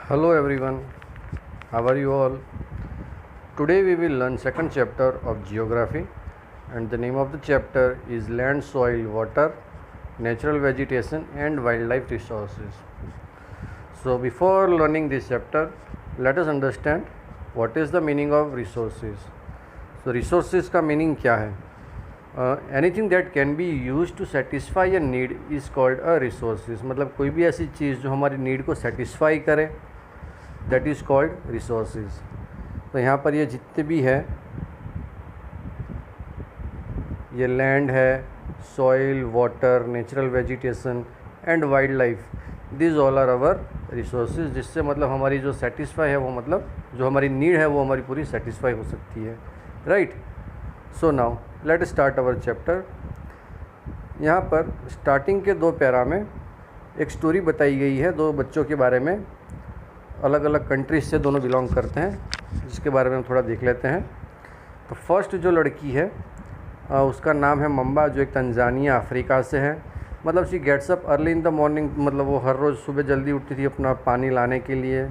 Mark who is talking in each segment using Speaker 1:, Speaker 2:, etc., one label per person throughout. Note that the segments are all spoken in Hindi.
Speaker 1: Hello everyone, how are you all? Today we will learn second chapter of geography and the name of the chapter is land, soil, water, natural vegetation and wildlife resources. So before learning this chapter, let us understand what is the meaning of resources. So resources का meaning क्या है? Anything that can be used to satisfy a need is called a resources. मतलब कोई भी ऐसी चीज़ जो हमारी नीड को satisfy करे दैट इज़ कॉल्ड रिसोर्सेज. तो यहाँ पर ये जितने भी है, ये लैंड है, soil, water, natural vegetation and wildlife, this all are our resources. जिससे मतलब हमारी जो सेटिस्फाई है वो मतलब जो हमारी नीड है वो हमारी पूरी सेटिस्फाई हो सकती है, right. So now let start our chapter. यहाँ पर स्टार्टिंग के 2 पैरा में एक स्टोरी बताई गई है 2 बच्चों के बारे में. अलग अलग कंट्रीज से दोनों बिलोंग करते हैं, जिसके बारे में हम थोड़ा देख लेते हैं. तो फर्स्ट जो लड़की है उसका नाम है मम्बा, जो एक तंजानिया अफ्रीका से है. मतलब she gets up early in the morning, मतलब वो हर रोज़ सुबह जल्दी उठती थी अपना पानी लाने के लिए,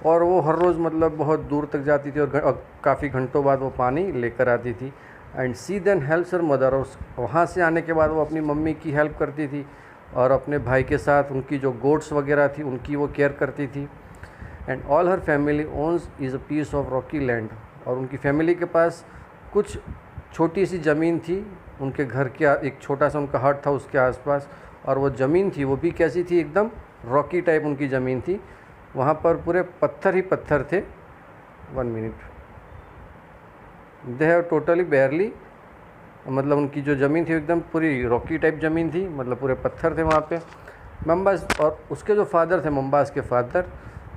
Speaker 1: और वो हर रोज़ मतलब बहुत दूर तक जाती थी और काफ़ी घंटों बाद वो पानी लेकर आती थी. And she then helps her mother. वहाँ से आने के बाद वो अपनी मम्मी की हेल्प करती थी और अपने भाई के साथ उनकी जो गोट्स वगैरह थी उनकी वो केयर करती थी. And all her family owns is a piece of rocky land. और उनकी फैमिली के पास कुछ छोटी सी ज़मीन थी उनके घर के एक छोटा सा उनका हट था उसके आसपास, और वो ज़मीन थी वो भी कैसी थी, एकदम रॉकी टाइप उनकी ज़मीन थी. वहाँ पर पूरे पत्थर ही पत्थर थे. 1 मिनट. दे हैव टोटली बेयरली, मतलब उनकी जो ज़मीन थी एकदम पूरी रॉकी टाइप ज़मीन थी, मतलब पूरे पत्थर थे वहाँ पे. मम्बास और उसके जो फादर थे, मम्बास के फादर,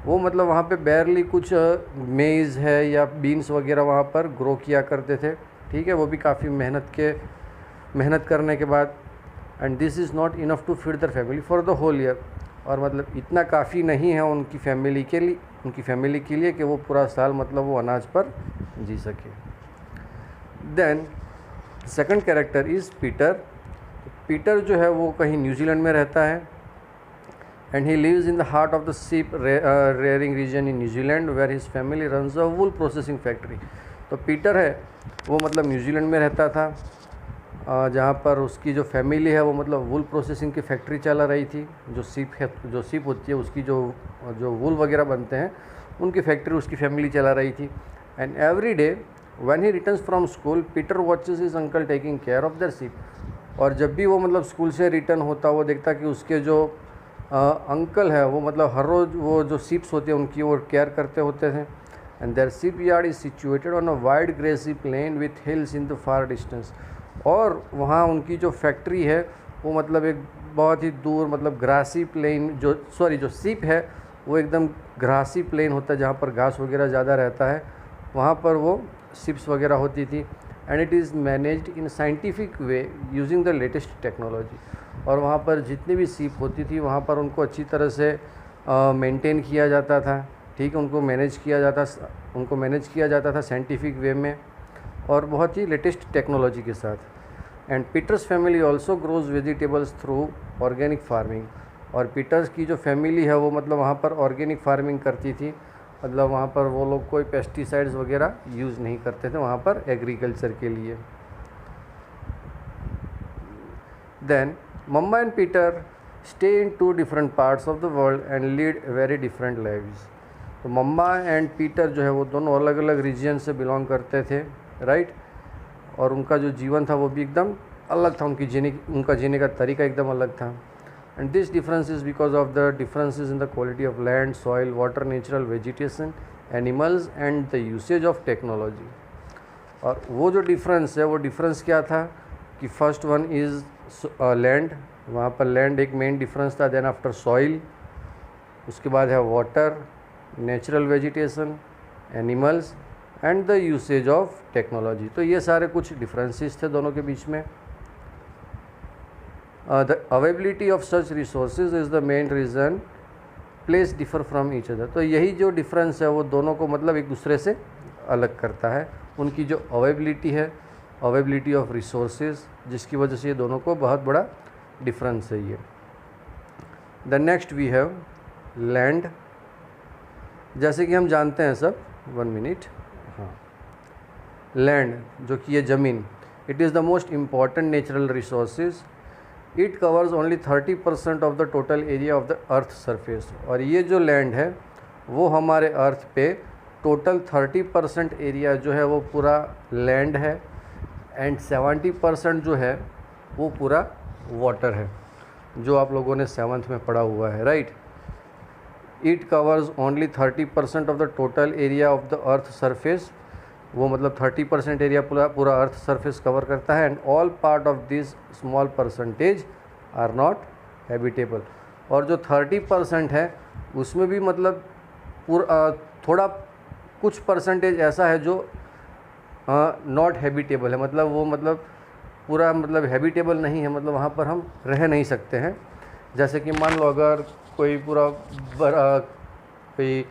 Speaker 1: वो मतलब वहाँ पे बेयरली कुछ मेज़ है या बीन्स वगैरह वहाँ पर ग्रो किया करते थे. ठीक है, वो भी काफ़ी मेहनत करने के बाद. And this is not enough to feed their family for the whole year. और मतलब इतना काफ़ी नहीं है उनकी फैमिली के लिए कि वो पूरा साल मतलब वो अनाज पर जी सके. Then second character is Peter. Peter जो है वो कहीं न्यूजीलैंड में रहता है. And he lives in the heart of the sheep rearing region in New Zealand, where his family runs a wool processing factory. तो पीटर है वो मतलब न्यूजीलैंड में रहता था, जहाँ पर उसकी जो फैमिली है वो मतलब वूल प्रोसेसिंग की फैक्ट्री चला रही थी. जो सीप होती है उसकी जो वूल वगैरह बनते हैं उनकी फैक्ट्री उसकी फैमिली चला रही थी. And every day when he returns from school, Peter watches his uncle taking care of their सीप. और जब भी वो मतलब स्कूल से रिटर्न होता वो देखता कि उसके जो अंकल है वो मतलब हर रोज़ वो जो सीप्स होते हैं उनकी वो केयर करते होते थे. And their sheep yard is situated on a wide grassy plain with hills in the far distance. और वहाँ उनकी जो फैक्ट्री है वो मतलब एक बहुत ही दूर मतलब ग्रासी प्लेन जो सीप है वो एकदम ग्रासी प्लेन होता है जहाँ पर घास वगैरह ज़्यादा रहता है, वहाँ पर वो सिप्स वगैरह होती थी. And it is managed in scientific way using the latest technology. और वहाँ पर जितनी भी सीप होती थी वहाँ पर उनको अच्छी तरह से मेंटेन किया जाता था. ठीक है, उनको मैनेज किया जाता था साइंटिफिक वे में और बहुत ही लेटेस्ट टेक्नोलॉजी के साथ. And Peter's family also grows vegetables through organic farming. और पीटर्स की जो फैमिली है वो मतलब वहाँ पर ऑर्गेनिक फार्मिंग करती थी, मतलब वहाँ पर वो लोग कोई पेस्टिसाइड्स वगैरह यूज़ नहीं करते थे वहाँ पर एग्रीकल्चर के लिए. Then Mamba and Peter stay in 2 different parts of the world and lead very different lives. तो मम्मा एंड पीटर जो है वो दोनों अलग अलग रीजन से बिलोंग करते थे, राइट. और उनका जो जीवन था वो भी एकदम अलग था, उनका जीने का तरीका एकदम अलग था. And this difference is because of the differences in the quality of land, soil, water, natural vegetation, animals and the usage of technology. और वो जो डिफरेंस है वो डिफरेंस क्या था कि फर्स्ट वन इज़ लैंड. वहाँ पर लैंड एक मेन डिफरेंस था. देन आफ्टर सॉइल, उसके बाद है water, natural vegetation, animals and the usage of technology. तो ये सारे कुछ डिफरेंसेस थे दोनों के बीच में. The availability of such resources is the main reason place differ from each other. तो यही जो डिफरेंस है वो दोनों को मतलब एक दूसरे से अलग करता है. उनकी जो अवेलेबिलिटी ऑफ रिसोर्सेज, जिसकी वजह से ये दोनों को बहुत बड़ा डिफरेंस है ये. The next we have land. जैसे कि हम जानते हैं सब, 1 मिनट, हाँ, लैंड जो कि ये ज़मीन, it is the most important natural resources, it covers only 30% of the total area of the earth surface. और ये जो लैंड है वो हमारे अर्थ पे टोटल 30% एरिया जो है वो पूरा लैंड है, एंड 70% जो है वो पूरा वाटर है, जो आप लोगों ने 7th में पढ़ा हुआ है, right. It covers only 30% of the total area of the earth surface, वो मतलब 30% एरिया पूरा अर्थ सरफेस कवर करता है, and all part of this small percentage are not habitable. और जो 30% है उसमें भी मतलब थोड़ा कुछ परसेंटेज ऐसा है जो नॉट हैबिटेबल है, मतलब वो मतलब पूरा मतलब हैबिटेबल नहीं है, मतलब वहाँ पर हम रह नहीं सकते हैं। जैसे कि मान लो अगर कोई पूरा कोई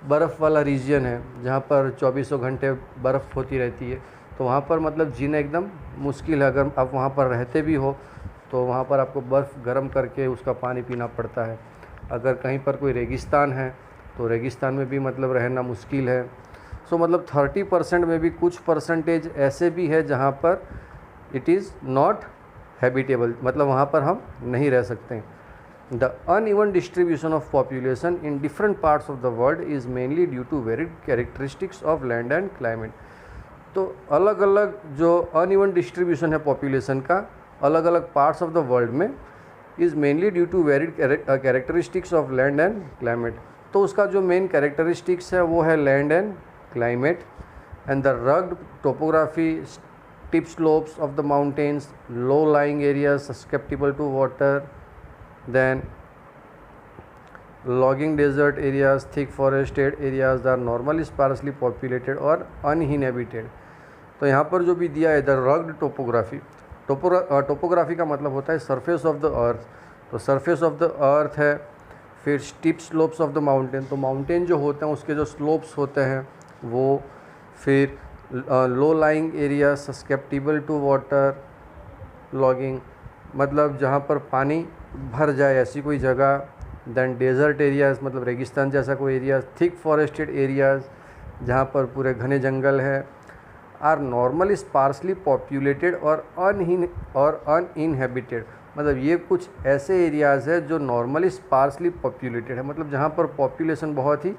Speaker 1: बर्फ़ वाला रीजन है जहाँ पर 24 घंटे बर्फ़ होती रहती है, तो वहाँ पर मतलब जीना एकदम मुश्किल है। अगर आप वहाँ पर रहते भी हो तो वहाँ पर आपको बर्फ़ गर्म करके उसका पानी पीना पड़ता है। अगर कहीं पर कोई रेगिस्तान है तो रेगिस्तान में भी मतलब रहना मुश्किल है। सो मतलब 30% में भी कुछ परसेंटेज ऐसे भी है जहाँ पर इट इज़ नॉट हैबिटेबल, मतलब वहाँ पर हम नहीं रह सकते। The uneven distribution of population in different parts of the world is mainly due to varied characteristics of land and climate। तो अलग अलग जो uneven distribution है population का अलग अलग parts of the world में is mainly due to varied characteristics of land and climate। तो उसका जो main characteristics है वो है land and climate, and the rugged topography, steep slopes of the mountains, low lying areas susceptible to water, then logging desert areas, thick forested areas are normally sparsely populated और uninhabited। तो यहाँ पर जो भी दिया है द रग्ड टोपोग्राफी, टोपोग्राफी का मतलब होता है सरफेस ऑफ द अर्थ, तो सरफेस ऑफ द अर्थ है। फिर steep slopes of the mountain, तो माउंटेन जो होते हैं उसके जो स्लोप्स होते हैं वो। फिर low lying area susceptible to water logging, मतलब जहाँ पर पानी भर जाए ऐसी कोई जगह। दैन डेजर्ट एरियाज़, मतलब रेगिस्तान जैसा कोई एरिया। थिक फॉरेस्टेड एरियाज़, जहाँ पर पूरे घने जंगल है। आर नॉर्मली स्पार्सली पॉपुलेटेड और अनइनहेबिटेड, मतलब ये कुछ ऐसे एरियाज़ है जो नॉर्मली स्पार्सली पॉपुलेटेड है, मतलब जहाँ पर पॉपुलेशन बहुत ही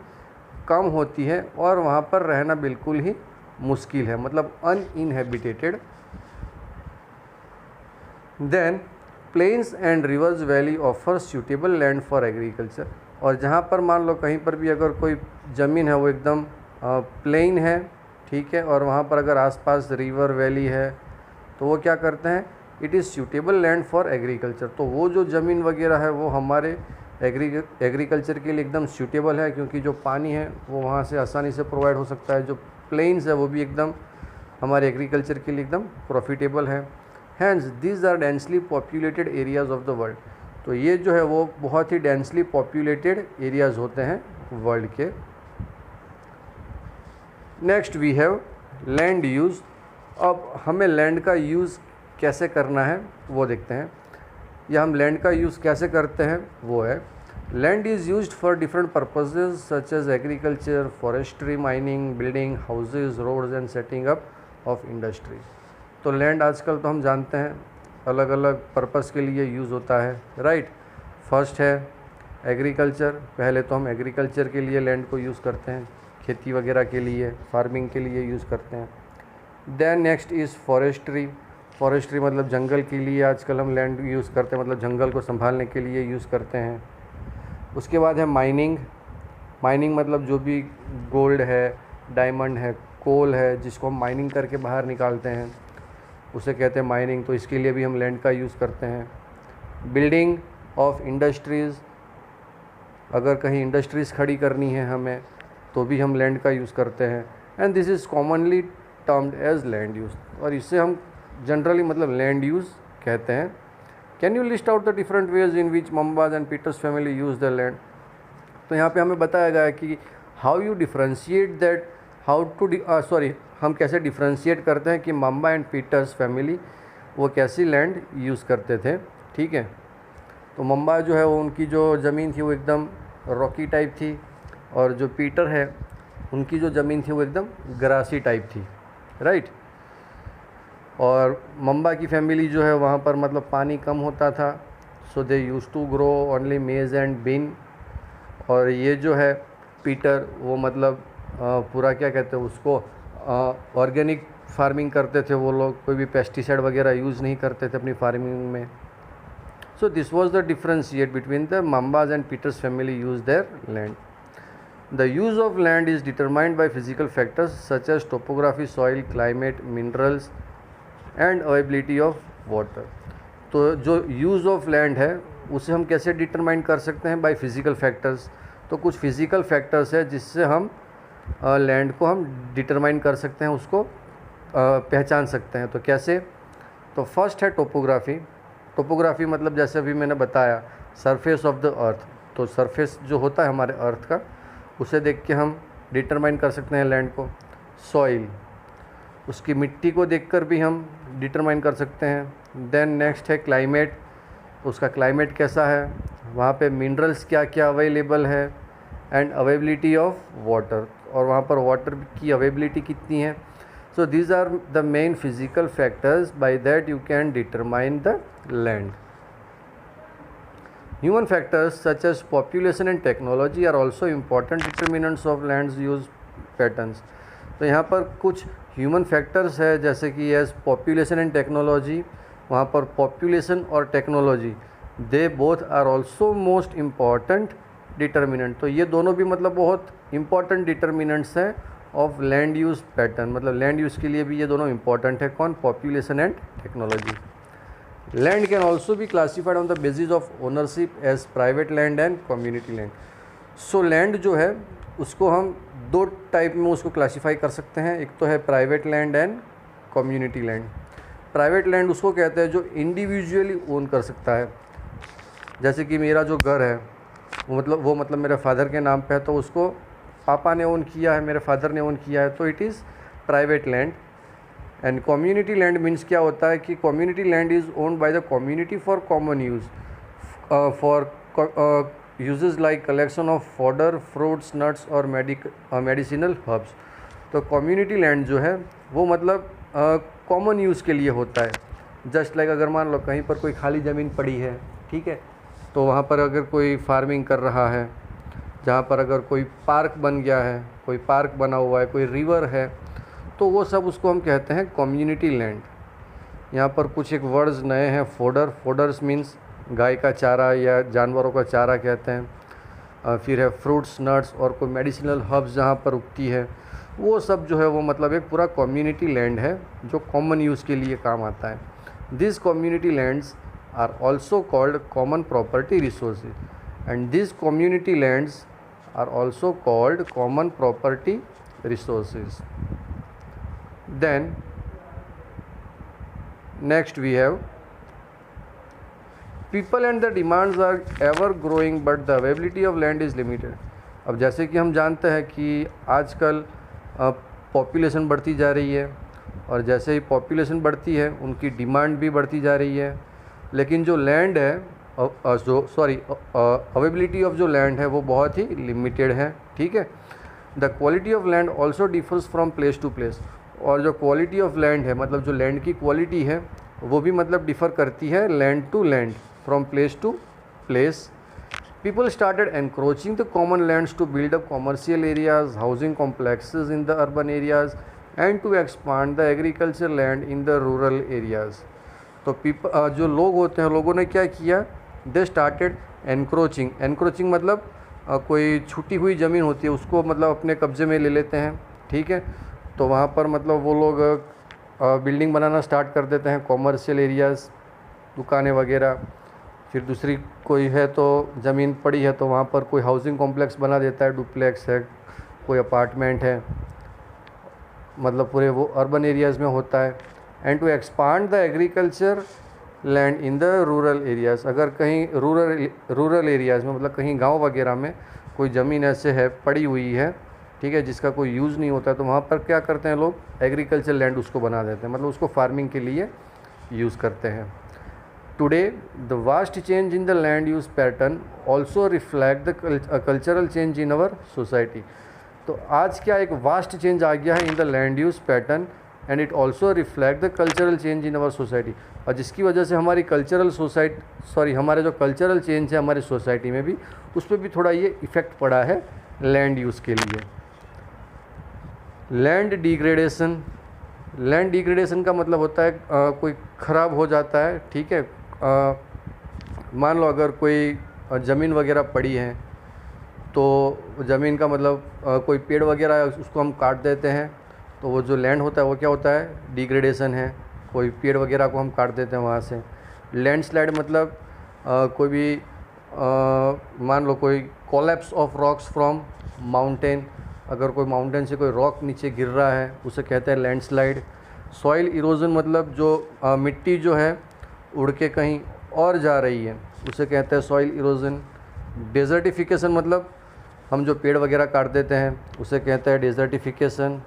Speaker 1: कम होती है और वहाँ पर रहना बिल्कुल ही मुश्किल है, मतलब uninhabited. Then plains and rivers valley offer suitable land for agriculture, और जहाँ पर मान लो कहीं पर भी अगर कोई ज़मीन है वो एकदम प्लेन है, ठीक है, और वहाँ पर अगर आसपास रिवर वैली है तो वो क्या करते हैं, it is suitable land for agriculture. तो वो जो ज़मीन वगैरह है वो हमारे एग्रीकल्चर के लिए एकदम सूटेबल है, क्योंकि जो पानी है वो वहाँ से आसानी से प्रोवाइड हो सकता है। जो प्लेन्स है वो भी एकदम हमारे एग्रीकल्चर के लिए एकदम प्रॉफिटेबल है। Hence these are densely populated areas of the world, तो ये जो है वो बहुत ही डेंसली पॉपुलेटेड एरियाज़ होते हैं वर्ल्ड के। Next we have land use. अब हमें लैंड का यूज़ कैसे करना है वो देखते हैं, या हम लैंड का यूज़ कैसे करते हैं वो है, land is used for different purposes such as agriculture, forestry, mining, building houses, roads and setting up of industry. तो लैंड आजकल तो हम जानते हैं अलग अलग पर्पस के लिए यूज़ होता है, राइट। फर्स्ट है एग्रीकल्चर, पहले तो हम एग्रीकल्चर के लिए लैंड को यूज़ करते हैं, खेती वगैरह के लिए, फार्मिंग के लिए यूज़ करते हैं। Then next is forestry, forestry मतलब जंगल के लिए आजकल हम लैंड यूज़ करते हैं, मतलब जंगल को संभालने के लिए यूज़ करते हैं। उसके बाद है माइनिंग, माइनिंग मतलब जो भी गोल्ड है, डायमंड है, कोल है, जिसको हम माइनिंग करके बाहर निकालते हैं उसे कहते हैं माइनिंग, तो इसके लिए भी हम लैंड का यूज़ करते हैं। बिल्डिंग ऑफ इंडस्ट्रीज़, अगर कहीं इंडस्ट्रीज़ खड़ी करनी है हमें तो भी हम लैंड का यूज़ करते हैं। And this is commonly termed as land use, और इससे हम जनरली मतलब लैंड यूज़ कहते हैं। Can you list out the different ways in which Mumba's and Peter's family use the land. तो यहाँ पे हमें बताया गया है कि हाउ यू डिफ्रेंशिएट दैट, हम कैसे डिफ्रेंशिएट करते हैं कि मंबा एंड पीटर्स फैमिली वो कैसी लैंड यूज़ करते थे, ठीक है। तो मंबा जो है वो उनकी जो ज़मीन थी वो एकदम रॉकी टाइप थी, और जो पीटर है उनकी जो ज़मीन थी वो एकदम ग्रासी टाइप थी, राइट। और मंबा की फैमिली जो है वहाँ पर मतलब पानी कम होता था, सो दे यूज़ टू ग्रो ओनली मेज़ एंड बीन। और ये जो है पीटर वो मतलब पूरा क्या कहते हैं उसको, ऑर्गेनिक फार्मिंग करते थे वो लोग, कोई भी पेस्टिसाइड वगैरह यूज़ नहीं करते थे अपनी फार्मिंग में। So this was the differentiate between the Mumba's and Peter's family use their land. The use of land is determined by physical factors such as topography, soil, climate, minerals and availability of water। तो जो यूज़ ऑफ लैंड है उसे हम कैसे डिटरमाइन कर सकते हैं? By physical factors. तो कुछ फिज़िकल फैक्टर्स है जिससे हम लैंड को हम डिटरमाइन कर सकते हैं, उसको पहचान सकते हैं। तो कैसे? तो फर्स्ट है टोपोग्राफी। टोपोग्राफी मतलब जैसे अभी मैंने बताया सरफेस ऑफ द अर्थ। तो सरफेस जो होता है हमारे अर्थ का, उसे देख के हम डिटरमाइन कर सकते हैं लैंड को। सॉइल, उसकी मिट्टी को देखकर भी हम डिटरमाइन कर सकते हैं। देन नेक्स्ट है क्लाइमेट, उसका क्लाइमेट कैसा है, वहाँ पे मिनरल्स क्या क्या अवेलेबल है, एंड अवेलेबिलिटी ऑफ वाटर, और वहाँ पर वाटर की अवेलेबिलिटी कितनी है। So these are the main physical factors by that you can determine the land. Human factors such as population and technology are also important determinants of land's use patterns। तो यहाँ पर कुछ ह्यूमन फैक्टर्स है जैसे कि एज पॉपुलेशन एंड टेक्नोलॉजी। वहाँ पर पॉपुलेशन और technology they both are also most important determinant. तो ये दोनों भी मतलब बहुत इंपॉर्टेंट डिटर्मिनेंट्स हैं ऑफ लैंड यूज़ पैटर्न। मतलब लैंड यूज़ के लिए भी ये दोनों इंपॉर्टेंट है। कौन? Population and technology. Land can also be classified on the basis of ownership as private land and community land. So land जो है उसको हम दो टाइप में उसको क्लासीफाई कर सकते हैं। एक तो है private land and community land. Private land उसको कहते हैं जो इंडिविजुअली ओन कर सकता है। जैसे कि मेरा जो घर है वो मतलब मेरे फादर के नाम पे है, तो उसको पापा ने ओन किया है, मेरे फादर ने ओन किया है, तो it is private land. And community land means क्या होता है कि community land is owned by the community for common use, for uses like collection of fodder, fruits, nuts और मेडिसिनल हर्ब्स। तो कम्युनिटी लैंड जो है वो मतलब कॉमन यूज़ के लिए होता है। जस्ट लाइक अगर मान लो कहीं पर कोई खाली ज़मीन पड़ी है, ठीक है, तो वहाँ पर अगर कोई फार्मिंग कर रहा है, जहाँ पर अगर कोई पार्क बन गया है, कोई पार्क बना हुआ है, कोई रिवर है, तो वो सब उसको हम कहते हैं कम्युनिटी लैंड। यहाँ पर कुछ एक वर्ड्स नए हैं। फोडर, फोडर्स मीन्स गाय का चारा या जानवरों का चारा कहते हैं। फिर है फ्रूट्स, नट्स और कोई मेडिसिनल हर्ब्स जहाँ पर उगती है, वो सब जो है वो मतलब एक पूरा कम्युनिटी लैंड है जो कॉमन यूज़ के लिए काम आता है। This community lands are also called common property resources and this community lands are also called common property resources. Then next we have people and the demands are ever growing but the availability of land is limited। अब जैसे कि हम जानते हैं कि आजकल पॉपुलेशन बढ़ती जा रही है, और जैसे ही पॉपुलेशन बढ़ती है उनकी डिमांड भी बढ़ती जा रही है, लेकिन जो लैंड है अवेलेबिलिटी ऑफ जो लैंड है वो बहुत ही लिमिटेड है, ठीक है। The quality of land also differs from place to place. और जो क्वालिटी ऑफ लैंड है मतलब जो लैंड की क्वालिटी है वो भी मतलब डिफ़र करती है land to land, from place to place. People started encroaching the common lands to build up commercial areas, housing complexes in the urban areas and to expand the agriculture land in the rural areas. तो जो लोग होते हैं, लोगों ने क्या किया, दे स्टार्टेड एनक्रोचिंग। एनक्रोचिंग मतलब कोई छूटी हुई ज़मीन होती है उसको मतलब अपने कब्जे में ले लेते हैं, ठीक है। तो वहाँ पर मतलब वो लोग बिल्डिंग बनाना स्टार्ट कर देते हैं, कॉमर्शियल एरियाज़, दुकानें वगैरह। फिर दूसरी कोई है तो ज़मीन पड़ी है तो वहाँ पर कोई हाउसिंग कॉम्प्लेक्स बना देता है, डुप्लेक्स है, कोई अपार्टमेंट है, मतलब पूरे वो अर्बन एरियाज़ में होता है। And to expand the agriculture land in the rural areas. अगर कहीं रूरल एरियाज़ में मतलब कहीं गांव वगैरह में कोई ज़मीन ऐसे है पड़ी हुई है, ठीक है, जिसका कोई यूज़ नहीं होता है, तो वहाँ पर क्या करते हैं लोग, एग्रीकल्चर लैंड उसको बना देते हैं, मतलब उसको फार्मिंग के लिए यूज़ करते हैं। Today, the vast change in the land use pattern also reflect the cultural change in our society. तो आज क्या एक वास्ट चेंज आ गया है in the land use pattern and it also reflect the cultural change in our society, और जिसकी वजह से हमारी हमारे जो कल्चरल चेंज है हमारी सोसाइटी में भी, उस पर भी थोड़ा ये इफ़ेक्ट पड़ा है लैंड यूज़ के लिए। लैंड डिग्रेडेशन का मतलब होता है कोई ख़राब हो जाता है, ठीक है। मान लो अगर कोई ज़मीन वगैरह पड़ी है तो ज़मीन का मतलब कोई पेड़ वगैरह है उसको हम काट देते हैं, तो वो जो लैंड होता है वो क्या होता है, डिग्रेडेशन है। कोई पेड़ वगैरह को हम काट देते हैं वहाँ से। लैंडस्लाइड मतलब कोई भी मान लो कोई collapse of rocks from mountain, अगर कोई माउंटेन से कोई रॉक नीचे गिर रहा है उसे कहते हैं लैंडस्लाइड। सॉइल इरोजन मतलब जो मिट्टी जो है उड़ के कहीं और जा रही है उसे कहते हैं सॉइल इरोजन। डेजर्टिफिकेशन मतलब हम जो पेड़ वगैरह काट देते हैं उसे कहते हैं desertification.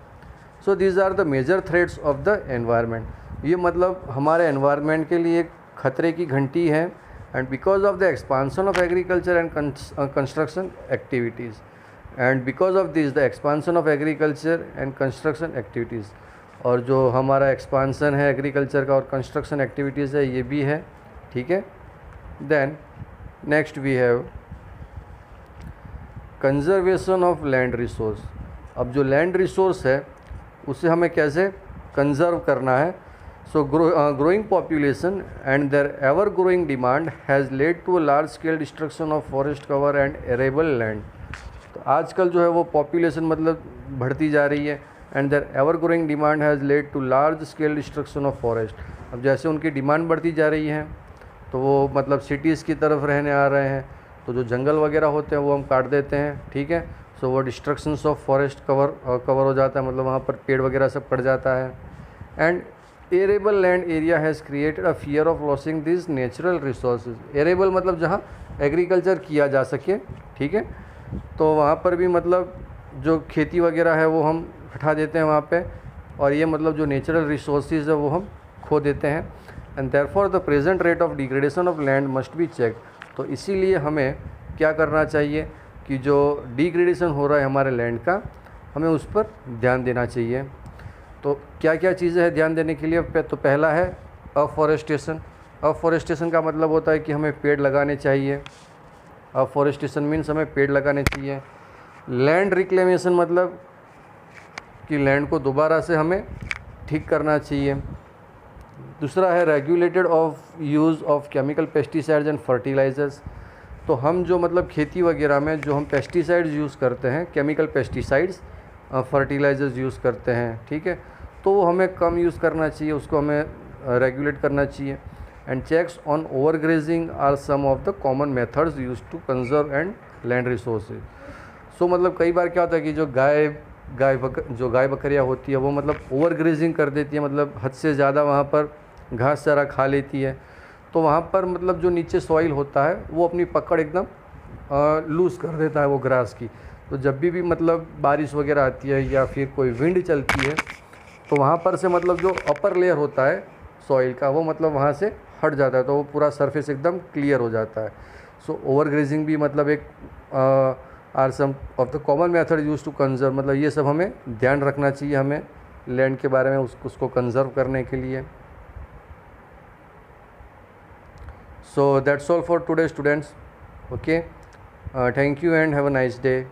Speaker 1: So these are the major threats of the environment. ये मतलब हमारे एनवायरनमेंट के लिए खतरे की घंटी है। And because of the expansion of agriculture and construction activities, and because of this the expansion of agriculture and construction activities, और जो हमारा एक्सपांसन है एग्रीकल्चर का और कंस्ट्रक्शन एक्टिविटीज़ है ये भी है, ठीक है। Then next we have conservation of land resource. अब जो लैंड रिसोर्स है उसे हमें कैसे कंजर्व करना है। So growing population and their ever growing demand has led to a large scale destruction of forest cover and arable land. तो आजकल जो है वो पॉपुलेशन मतलब बढ़ती जा रही है, and their ever growing demand has led to large scale destruction of forest. अब जैसे उनकी डिमांड बढ़ती जा रही है तो वो मतलब सिटीज़ की तरफ रहने आ रहे हैं, तो जो जंगल वगैरह होते हैं वो हम काट देते हैं, ठीक है। सो वो डिस्ट्रक्शंस ऑफ फॉरेस्ट कवर हो जाता है, मतलब वहाँ पर पेड़ वगैरह सब पड़ जाता है। And arable land area has created a fear of losing this natural resources. Arable मतलब जहाँ एग्रीकल्चर किया जा सके, ठीक है। तो वहाँ पर भी मतलब जो खेती वगैरह है वो हम हटा देते हैं वहाँ पे, और ये मतलब जो नेचुरल रिसोर्सेज है वो हम खो देते हैं। And therefore the present rate of degradation of land must be check. तो इसीलिए हमें क्या करना चाहिए कि जो डिग्रेडेशन हो रहा है हमारे लैंड का, हमें उस पर ध्यान देना चाहिए। तो क्या क्या चीज़ें हैं ध्यान देने के लिए। तो पहला है अफॉरेस्टेशन। अफॉरेस्टेशन का मतलब होता है कि हमें पेड़ लगाने चाहिए। अफॉरेस्टेशन मीन्स हमें पेड़ लगाने चाहिए। लैंड रिक्लेमेशन मतलब कि लैंड को दोबारा से हमें ठीक करना चाहिए। दूसरा है regulated of use of chemical pesticides and fertilizers. तो हम जो मतलब खेती वगैरह में जो हम पेस्टिसाइड्स यूज़ करते हैं, केमिकल पेस्टिसाइड्स फर्टिलाइजर्स यूज़ करते हैं, ठीक है, तो वो हमें कम यूज़ करना चाहिए, उसको हमें रेगुलेट करना चाहिए। And checks on overgrazing are some of the common methods use to conserve and land resources. So मतलब कई बार क्या होता है कि जो गाय बकरियाँ होती है वो मतलब ओवरग्रेजिंग कर देती है, मतलब हद से ज़्यादा वहाँ पर घास चारा खा लेती है। तो वहाँ पर मतलब जो नीचे सॉइल होता है वो अपनी पकड़ एकदम लूज़ कर देता है वो ग्रास की। तो जब भी मतलब बारिश वगैरह आती है या फिर कोई विंड चलती है तो वहाँ पर से मतलब जो अपर लेयर होता है सॉइल का वो मतलब वहाँ से हट जाता है, तो वो पूरा सरफेस एकदम क्लियर हो जाता है। सो ओवरग्रेजिंग भी मतलब एक are some of the common method use to conserve. मतलब ये सब हमें ध्यान रखना चाहिए हमें लैंड के बारे में, उसको कंजर्व करने के लिए। So that's all for today students. Okay, thank you and have a nice day.